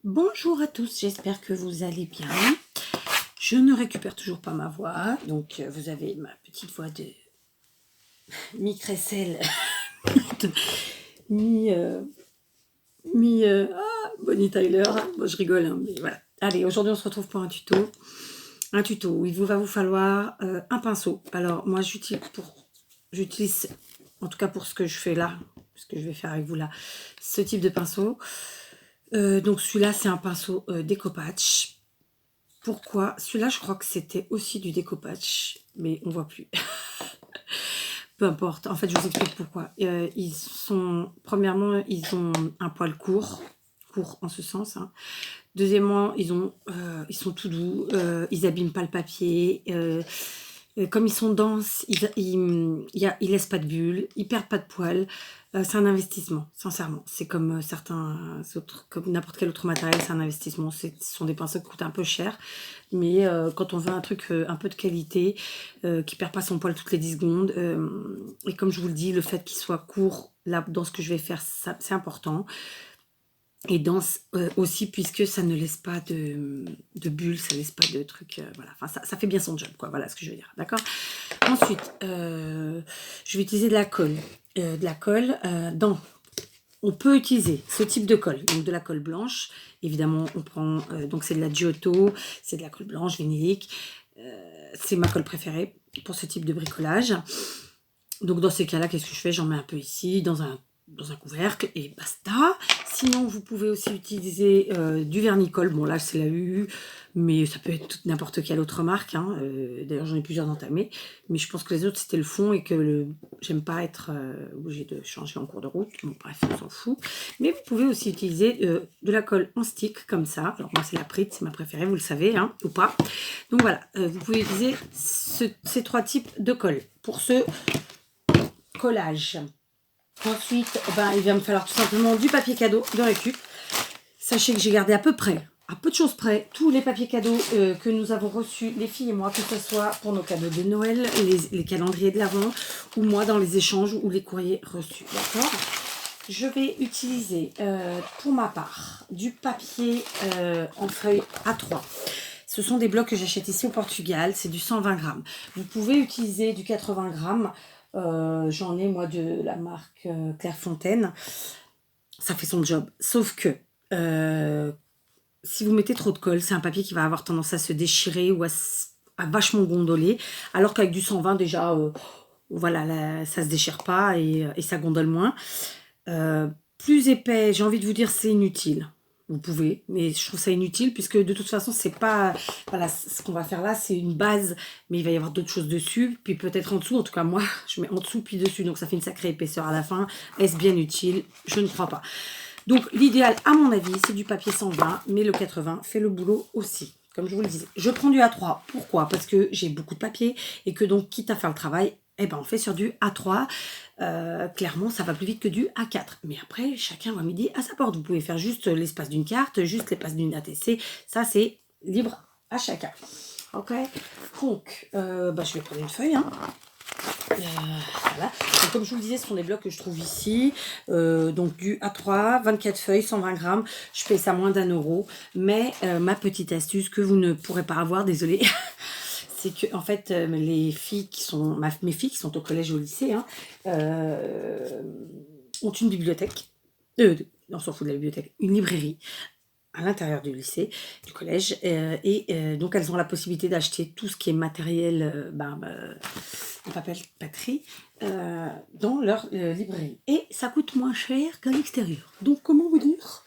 Bonjour à tous, j'espère que vous allez bien. Je ne récupère toujours pas ma voix, donc vous avez ma petite voix de mi-crécelle, mi, Bonnie Tyler. Bon, je rigole, hein, mais voilà. Allez, aujourd'hui on se retrouve pour un tuto. Un tuto où il vous va vous falloir un pinceau. Alors moi j'utilise, en tout cas pour ce que je fais là, ce que je vais faire avec vous là, ce type de pinceau. Donc celui-là c'est un pinceau découpage. Pourquoi? Celui-là, je crois que c'était aussi du découpage, mais on voit plus. Peu importe. En fait, je vous explique pourquoi. Premièrement, ils ont un poil court en ce sens, hein. Deuxièmement, ils sont tout doux, ils abîment pas le papier. Comme ils sont denses, ils laissent pas de bulles, ils perdent pas de poils. C'est un investissement, sincèrement. C'est comme certains autres, comme n'importe quel autre matériel, c'est un investissement. Ce sont des pinceaux qui coûtent un peu cher, mais quand on veut un truc un peu de qualité, qui perd pas son poil toutes les 10 secondes, et comme je vous le dis, le fait qu'il soit court, là, dans ce que je vais faire, c'est important. Et dense aussi, puisque ça ne laisse pas de bulles, ça ne laisse pas de trucs, voilà. Enfin, ça fait bien son job, quoi. Voilà ce que je veux dire, d'accord? Ensuite, je vais utiliser de la colle. On peut utiliser ce type de colle, donc de la colle blanche. Évidemment, on prend, donc c'est de la Giotto, c'est de la colle blanche, vinylique. C'est ma colle préférée pour ce type de bricolage. Donc dans ces cas-là, qu'est-ce que je fais? J'en mets un peu ici, dans un couvercle, et basta. Sinon, vous pouvez aussi utiliser du vernicole. Bon, là, c'est la UU, mais ça peut être n'importe quelle autre marque, hein. D'ailleurs, j'en ai plusieurs entamés, mais je pense que les autres, c'était le fond et que j'aime pas être obligée de changer en cours de route. Bon, bref, on s'en fout. Mais vous pouvez aussi utiliser de la colle en stick, comme ça. Alors, moi, c'est la Prit, c'est ma préférée, vous le savez, hein, ou pas. Donc, voilà, vous pouvez utiliser ces trois types de colle pour ce collage. Ensuite, il va me falloir tout simplement du papier cadeau de récup. Sachez que j'ai gardé à peu de choses près, tous les papiers cadeaux que nous avons reçus, les filles et moi, que ce soit pour nos cadeaux de Noël, les calendriers de l'Avent, ou moi dans les échanges ou les courriers reçus. D'accord? Je vais utiliser pour ma part du papier en feuille A3. Ce sont des blocs que j'achète ici au Portugal, c'est du 120 grammes. Vous pouvez utiliser du 80 grammes. J'en ai moi de la marque Clairefontaine. Ça fait son job. Sauf que si vous mettez trop de colle, c'est un papier qui va avoir tendance à se déchirer ou à vachement gondoler. Alors qu'avec du 120 déjà, voilà, là, ça se déchire pas et ça gondole moins. Plus épais, j'ai envie de vous dire, c'est inutile. Vous pouvez, mais je trouve ça inutile puisque de toute façon, c'est pas... Voilà, ce qu'on va faire là, c'est une base, mais il va y avoir d'autres choses dessus, puis peut-être en dessous. En tout cas, moi, je mets en dessous puis dessus, donc ça fait une sacrée épaisseur à la fin. Est-ce bien utile? Je ne crois pas. Donc, l'idéal, à mon avis, c'est du papier 120, mais le 80 fait le boulot aussi, comme je vous le disais. Je prends du A3. Pourquoi? Parce que j'ai beaucoup de papier et que donc, quitte à faire le travail, on fait sur du A3. Clairement, ça va plus vite que du A4. Mais après, chacun va midi à sa porte. Vous pouvez faire juste l'espace d'une carte, juste l'espace d'une ATC. Ça, c'est libre à chacun. Ok? Donc, je vais prendre une feuille, hein. Voilà. Donc, comme je vous le disais, ce sont des blocs que je trouve ici. Donc du A3, 24 feuilles, 120 grammes. Je paye ça moins d'1 €. Mais ma petite astuce que vous ne pourrez pas avoir, désolée, c'est que en fait, mes filles qui sont au collège et au lycée, hein, ont une bibliothèque. On s'en fout de la bibliothèque, une librairie à l'intérieur du lycée, du collège, donc elles ont la possibilité d'acheter tout ce qui est matériel, papeterie, dans leur librairie. Et ça coûte moins cher qu'à l'extérieur. Donc comment vous dire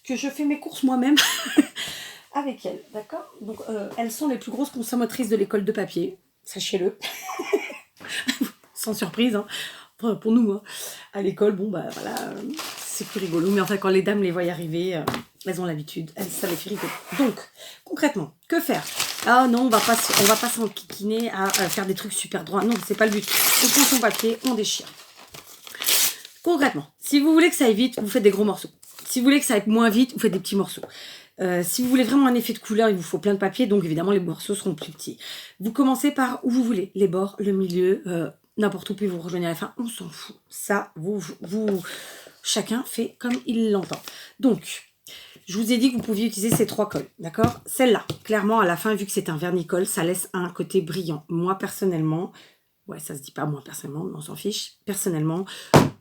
que je fais mes courses moi-même avec elles, d'accord? Donc elles sont les plus grosses consommatrices de l'école de papier, sachez-le. Sans surprise, hein. Enfin, pour nous, hein. À l'école, voilà, c'est plus rigolo. Mais enfin, quand les dames les voient arriver, elles ont l'habitude, ça les fait rigoler. Donc, concrètement, que faire? Ah non, on va pas s'enquiquiner à faire des trucs super droits. Non, c'est pas le but. On prend son papier, on déchire. Concrètement, si vous voulez que ça aille vite, vous faites des gros morceaux. Si vous voulez que ça aille moins vite, vous faites des petits morceaux. Si vous voulez vraiment un effet de couleur, il vous faut plein de papier, donc évidemment les morceaux seront plus petits. Vous commencez par où vous voulez, les bords, le milieu, n'importe où, puis vous rejoignez à la fin, on s'en fout. Ça, chacun fait comme il l'entend. Donc, Je vous ai dit que vous pouviez utiliser ces 3 cols, d'accord? Celle-là, clairement, à la fin, vu que c'est un vernicole, ça laisse un côté brillant. Moi, personnellement, ouais, ça se dit pas moi, personnellement, mais on s'en fiche. Personnellement,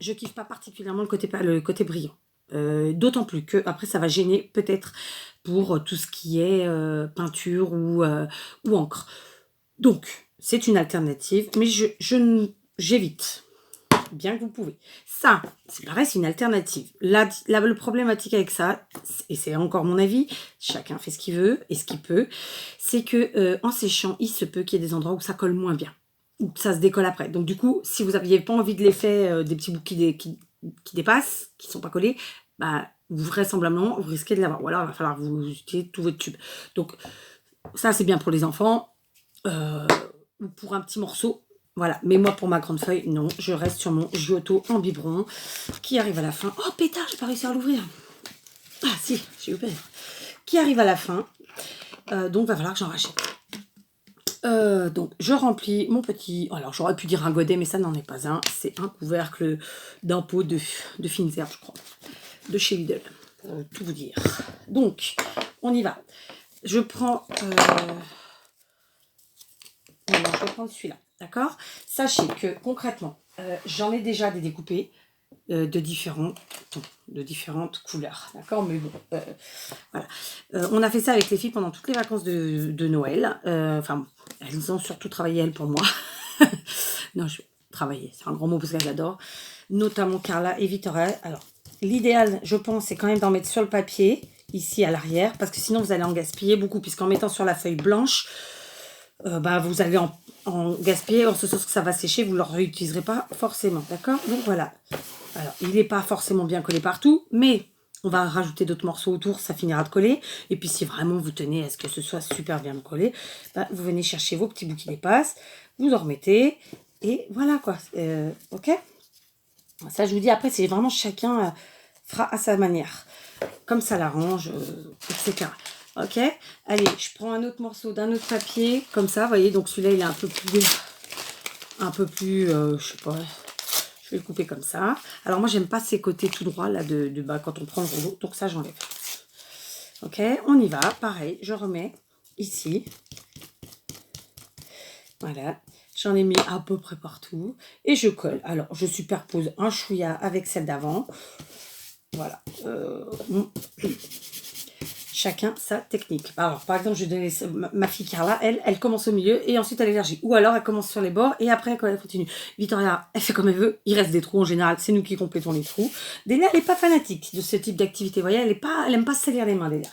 je kiffe pas particulièrement le côté brillant. D'autant plus que, après, ça va gêner peut-être pour tout ce qui est peinture ou encre. Donc, c'est une alternative, mais j'évite. Bien que vous pouvez. Ça, c'est pareil, c'est une alternative. Le problématique avec ça, et c'est encore mon avis, chacun fait ce qu'il veut et ce qu'il peut, c'est que en séchant, il se peut qu'il y ait des endroits où ça colle moins bien, ou que ça se décolle après. Donc du coup, si vous n'aviez pas envie de l'effet des petits bouts qui dépassent, qui ne sont pas collés, bah, vraisemblablement, vous risquez de l'avoir. Ou alors, il va falloir que vous utiliser tout votre tube. Donc ça, c'est bien pour les enfants, ou pour un petit morceau. Voilà, mais moi pour ma grande feuille, non, je reste sur mon Giotto en biberon qui arrive à la fin. Oh pétard, j'ai pas réussi à l'ouvrir. Ah si, j'ai eu peur. Qui arrive à la fin, donc va falloir que j'en rachète. Donc je remplis mon petit, alors j'aurais pu dire un godet, mais ça n'en est pas un. C'est un couvercle d'un pot de fines herbes, je crois, de chez Lidl, pour tout vous dire. Donc, on y va. Je prends... non, je vais prendre celui-là. D'accord? Sachez que concrètement, j'en ai déjà des découpés de différentes couleurs. D'accord? Mais bon, voilà. On a fait ça avec les filles pendant toutes les vacances de Noël. Enfin, elles ont surtout travaillé, elles, pour moi. Non, je travailler, c'est un grand mot parce qu'elles adorent. Notamment Carla et Victoria. Alors, l'idéal, je pense, c'est quand même d'en mettre sur le papier, ici à l'arrière, parce que sinon vous allez en gaspiller beaucoup, puisqu'en mettant sur la feuille blanche, bah, vous allez en gaspiller, en ce sens que ça va sécher, vous ne le réutiliserez pas forcément, d'accord? Donc voilà. Alors, il n'est pas forcément bien collé partout, mais on va rajouter d'autres morceaux autour, ça finira de coller. Et puis si vraiment vous tenez à ce que ce soit super bien collé, bah, vous venez chercher vos petits bouts qui dépassent, vous en remettez, et voilà quoi. Ok? Ça, je vous dis, après, c'est vraiment chacun fera à sa manière, comme ça l'arrange, etc. Ok, allez, je prends un autre morceau d'un autre papier, comme ça, vous voyez, donc celui-là, il est un peu plus, je sais pas, je vais le couper comme ça. Alors moi, j'aime pas ces côtés tout droits, là, de bas, quand on prend le rouleau, donc ça, j'enlève. Ok, on y va, pareil, je remets ici. Voilà, j'en ai mis à peu près partout, et je colle. Alors, je superpose un chouïa avec celle d'avant. Voilà. Chacun sa technique. Alors, par exemple, je vais donner ma fille Carla, elle commence au milieu et ensuite elle élargit. Ou alors elle commence sur les bords et après elle continue. Victoria, elle fait comme elle veut. Il reste des trous en général. C'est nous qui complétons les trous. Delia, elle n'est pas fanatique de ce type d'activité. Vous voyez, elle aime pas se salir les mains, Delia.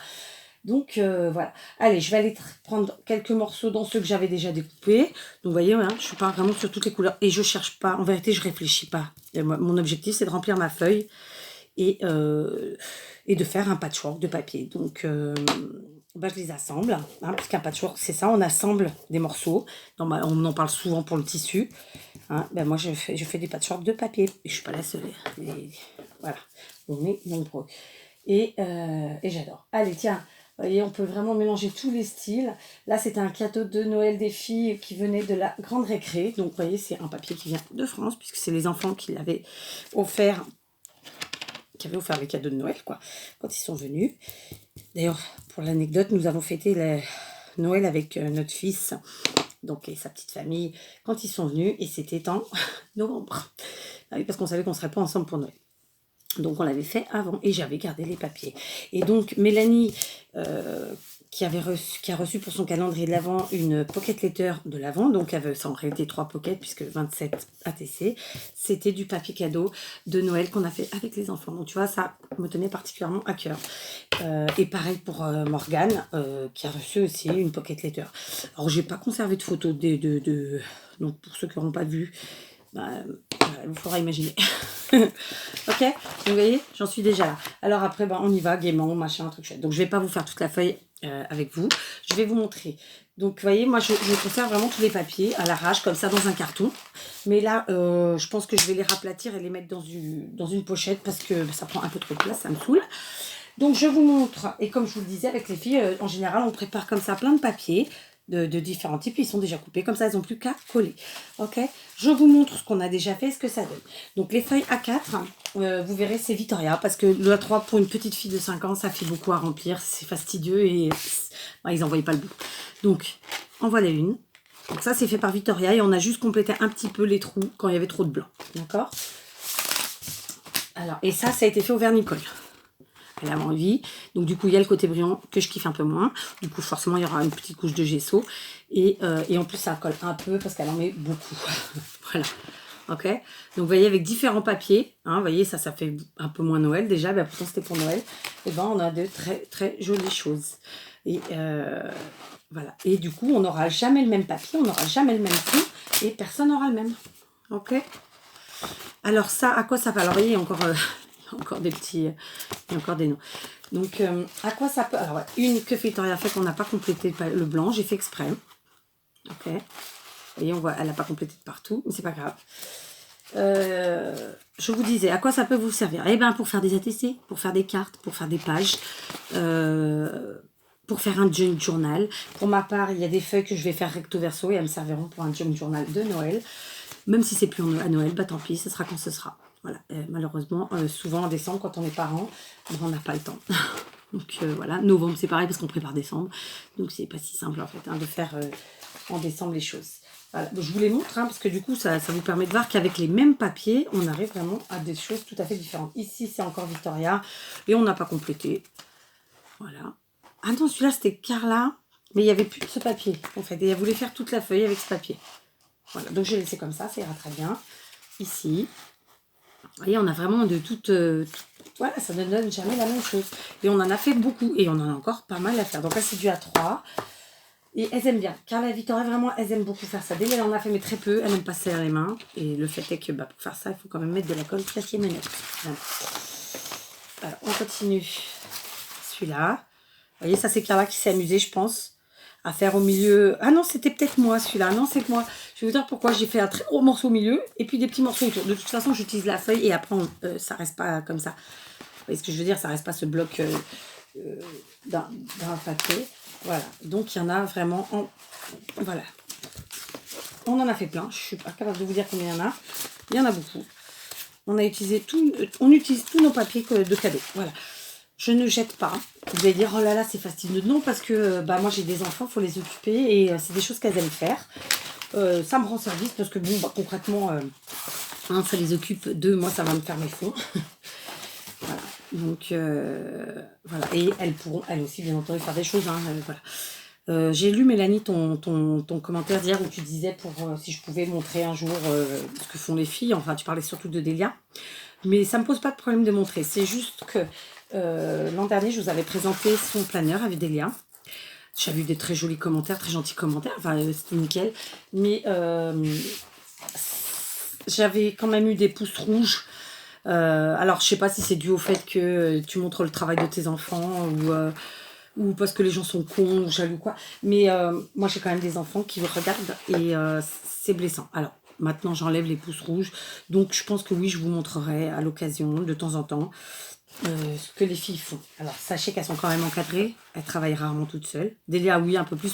Donc voilà. Allez, je vais aller prendre quelques morceaux dans ceux que j'avais déjà découpés. Donc vous voyez, hein, je suis pas vraiment sur toutes les couleurs et je cherche pas. En vérité, je réfléchis pas. Mon objectif, c'est de remplir ma feuille et de faire un patchwork de papier. Donc, bah, je les assemble, hein, parce qu'un patchwork, c'est ça, on assemble des morceaux. On en parle souvent pour le tissu. Hein. Ben, moi, je fais des patchworks de papier. Et je suis pas la seule. Voilà, on est nombreux. Et j'adore. Allez, tiens, vous voyez, on peut vraiment mélanger tous les styles. Là, c'était un cadeau de Noël des filles qui venait de la Grande Récré. Donc, vous voyez, c'est un papier qui vient de France, puisque c'est les enfants qui l'avaient offert, qui avaient offert les cadeaux de Noël, quoi, quand ils sont venus. D'ailleurs, pour l'anecdote, nous avons fêté Noël avec notre fils, donc, et sa petite famille, quand ils sont venus, et c'était en novembre. Ah oui, parce qu'on savait qu'on ne serait pas ensemble pour Noël. Donc, on l'avait fait avant, et j'avais gardé les papiers. Et donc, Mélanie, qui a reçu pour son calendrier de l'Avent une pocket letter de l'Avent, donc ça en réalité 3 pockets puisque 27 ATC, c'était du papier cadeau de Noël qu'on a fait avec les enfants. Donc tu vois, ça me tenait particulièrement à cœur. Et pareil pour Morgane, qui a reçu aussi une pocket letter. Alors j'ai pas conservé de photos donc pour ceux qui n'auront pas vu, bah, il vous faudra imaginer. Ok, donc vous voyez, j'en suis déjà là. Alors après, on y va, gaiement, machin, truc chouette. Donc je vais pas vous faire toute la feuille avec vous. Je vais vous montrer. Donc vous voyez, moi je conserve vraiment tous les papiers à l'arrache, comme ça, dans un carton. Mais là, je pense que je vais les raplatir et les mettre dans une pochette parce que ça prend un peu trop de place, ça me saoule. Donc je vous montre, et comme je vous le disais avec les filles, en général, on prépare comme ça plein de papiers. de différents types. Ils sont déjà coupés. Comme ça, elles n'ont plus qu'à coller. Ok. Je vous montre ce qu'on a déjà fait, ce que ça donne. Donc, les feuilles A4, vous verrez, c'est Victoria. Parce que le A3, pour une petite fille de 5 ans, ça fait beaucoup à remplir. C'est fastidieux et ils n'en voyaient pas le bout. Donc, en voilà une. Donc ça, c'est fait par Victoria. Et on a juste complété un petit peu les trous quand il y avait trop de blanc. D'accord. Alors, et ça a été fait au vernicole. Elle avait envie. Donc, du coup, il y a le côté brillant que je kiffe un peu moins. Du coup, forcément, il y aura une petite couche de gesso. Et en plus, ça colle un peu parce qu'elle en met beaucoup. Voilà. Ok. Donc, vous voyez, avec différents papiers. Hein, vous voyez, ça fait un peu moins Noël déjà. Ben, pourtant, c'était pour Noël. Et ben, on a de très, très jolies choses. Et voilà. Et du coup, on n'aura jamais le même papier. On n'aura jamais le même prix. Et personne n'aura le même. Ok. Alors, ça, à quoi ça va? Alors, vous voyez, encore des petits, il y a encore des noms. Donc, à quoi ça peut... Alors, ouais, une que Victoria a fait qu'on n'a pas complété le blanc, j'ai fait exprès. Ok. Vous voyez, on voit, elle n'a pas complété de partout, mais c'est pas grave. Je vous disais, à quoi ça peut vous servir? Eh bien, pour faire des ATC, pour faire des cartes, pour faire des pages, pour faire un junk journal. Pour ma part, il y a des feuilles que je vais faire recto verso et elles me serviront pour un junk journal de Noël. Même si c'est plus à Noël, bah tant pis, ce sera quand ce sera. Voilà. Malheureusement, souvent en décembre, quand on est parents, on n'a pas le temps. Donc voilà, novembre c'est pareil parce qu'on prépare décembre. Donc c'est pas si simple en fait de faire en décembre les choses. Voilà. Donc, je vous les montre parce que du coup ça vous permet de voir qu'avec les mêmes papiers, on arrive vraiment à des choses tout à fait différentes. Ici c'est encore Victoria et on n'a pas complété. Voilà. Ah non, celui-là c'était Carla, mais il n'y avait plus de ce papier en fait. Et elle voulait faire toute la feuille avec ce papier. Voilà, donc j'ai laissé comme ça ira très bien. Ici, vous voyez, on a vraiment de toutes... voilà, ça ne donne jamais la même chose. Et on en a fait beaucoup. Et on en a encore pas mal à faire. Donc là, c'est du A3. Et elles aiment bien. Carla et Victoria, vraiment, elles aiment beaucoup faire ça. Dès qu'elle en a fait, mais très peu, elles n'aiment pas se serrer les mains. Et le fait est que pour faire ça, il faut quand même mettre de la colle papier manette. Voilà. Alors, on continue. Celui-là. Vous voyez, ça, c'est Carla qui s'est amusée, je pense, à faire au milieu. Ah non, c'était peut-être moi celui-là. Non, c'est moi. Je vais vous dire pourquoi j'ai fait un très gros morceau au milieu et puis des petits morceaux autour. De toute façon, j'utilise la feuille et après, ça reste pas comme ça. Vous voyez ce que je veux dire? Ça reste pas ce bloc d'un papier. Voilà. Donc, il y en a vraiment en... Voilà. On en a fait plein. Je suis pas capable de vous dire combien il y en a. Il y en a beaucoup. On a utilisé tout... On utilise tous nos papiers de cadeaux. Voilà. Je ne jette pas. Vous allez dire, oh là là, c'est fastidieux. Non, parce que moi, j'ai des enfants, il faut les occuper et c'est des choses qu'elles aiment faire. Ça me rend service parce que, bon, concrètement, ça les occupe d'eux. Moi, ça va me faire mes fonds. Voilà. Donc, voilà. Et elles pourront, elles aussi, bien entendu, faire des choses. Voilà. J'ai lu, Mélanie, ton commentaire d'hier où tu disais si je pouvais montrer un jour ce que font les filles. Enfin, tu parlais surtout de Delia. Mais ça ne me pose pas de problème de montrer. C'est juste que l'an dernier, je vous avais présenté son planeur avec Delia. J'avais eu des très jolis commentaires, très gentils commentaires. Enfin, c'était nickel. Mais j'avais quand même eu des pouces rouges. Alors, je ne sais pas si c'est dû au fait que tu montres le travail de tes enfants ou parce que les gens sont cons ou jaloux, quoi. Mais moi, j'ai quand même des enfants qui regardent et c'est blessant. Alors, maintenant, j'enlève les pouces rouges. Donc, je pense que oui, je vous montrerai à l'occasion, de temps en temps, ce que les filles font. Alors, sachez qu'elles sont quand même encadrées. Elles travaillent rarement toutes seules. Delia, oui, un peu plus,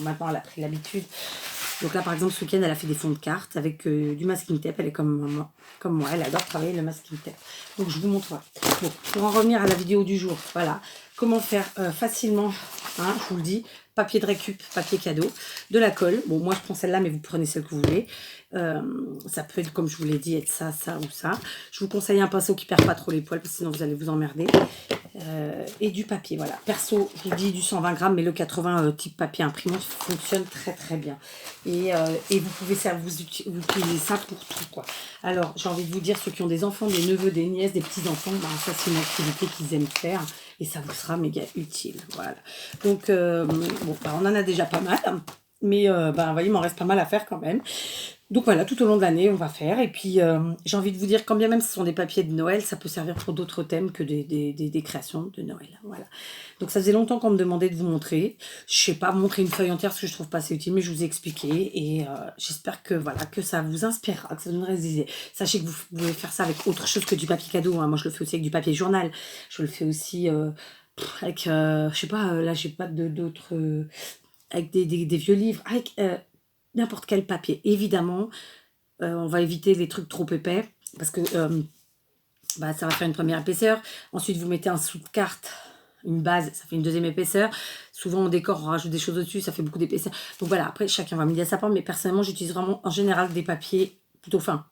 maintenant, elle a pris l'habitude. Donc là, par exemple, ce week-end, elle a fait des fonds de cartes avec du masking tape. Elle est comme moi, elle adore travailler le masking tape. Donc, je vous montrerai. Bon, pour en revenir à la vidéo du jour, voilà. Comment faire facilement, je vous le dis, papier de récup, papier cadeau, de la colle. Bon, moi, je prends celle-là, mais vous prenez celle que vous voulez. Ça peut être, comme je vous l'ai dit, être ça, ça ou ça. Je vous conseille un pinceau qui ne perd pas trop les poils, parce que sinon, vous allez vous emmerder. Et du papier, voilà. Perso, je vous dis du 120 grammes, mais le 80 type papier imprimant fonctionne très, très bien. Et vous pouvez vous utiliser ça pour tout, quoi. Alors, j'ai envie de vous dire, ceux qui ont des enfants, des neveux, des nièces, des petits-enfants, ça, c'est une activité qu'ils aiment faire. Et ça vous sera méga utile. Voilà. Donc, on en a déjà pas mal. Mais, il m'en reste pas mal à faire quand même. Donc voilà, tout au long de l'année, on va faire. Et puis, j'ai envie de vous dire, quand bien même ce sont des papiers de Noël, ça peut servir pour d'autres thèmes que des créations de Noël. Voilà. Donc, ça faisait longtemps qu'on me demandait de vous montrer. Je sais pas, montrer une feuille entière, parce que je trouve pas assez utile, mais je vous ai expliqué. Et j'espère que ça vous inspirera, que ça vous donnera des idées. Sachez que vous pouvez faire ça avec autre chose que du papier cadeau. Moi, je le fais aussi avec du papier journal. Je le fais aussi avec, je sais pas, là, j'ai pas d'autres... avec des vieux livres, avec n'importe quel papier. Évidemment, on va éviter les trucs trop épais parce que bah, ça va faire une première épaisseur. Ensuite, vous mettez un sous de carte, une base, ça fait une deuxième épaisseur. Souvent, on décore, on rajoute des choses au-dessus, ça fait beaucoup d'épaisseur. Donc voilà, après, chacun va midi à sa porte, mais personnellement, j'utilise vraiment en général des papiers plutôt fins.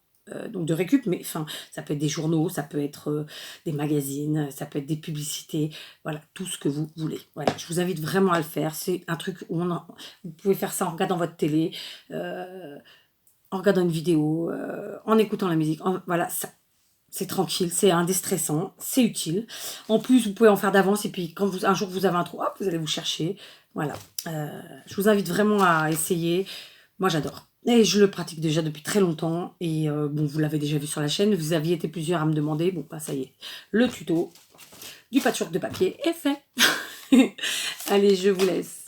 Donc de récup, mais enfin, ça peut être des journaux, ça peut être des magazines, ça peut être des publicités, voilà, tout ce que vous voulez. Voilà, je vous invite vraiment à le faire. C'est un truc où vous pouvez faire ça en regardant votre télé, en regardant une vidéo, en écoutant la musique. Voilà, ça, c'est tranquille, c'est indéstressant, c'est utile. En plus, vous pouvez en faire d'avance et puis quand un jour vous avez un trou, hop, vous allez vous chercher. Voilà, je vous invite vraiment à essayer. Moi, j'adore. Et je le pratique déjà depuis très longtemps. Et bon, vous l'avez déjà vu sur la chaîne. Vous aviez été plusieurs à me demander. Bon, bah ça y est. Le tuto du patchwork de papier est fait. Allez, je vous laisse.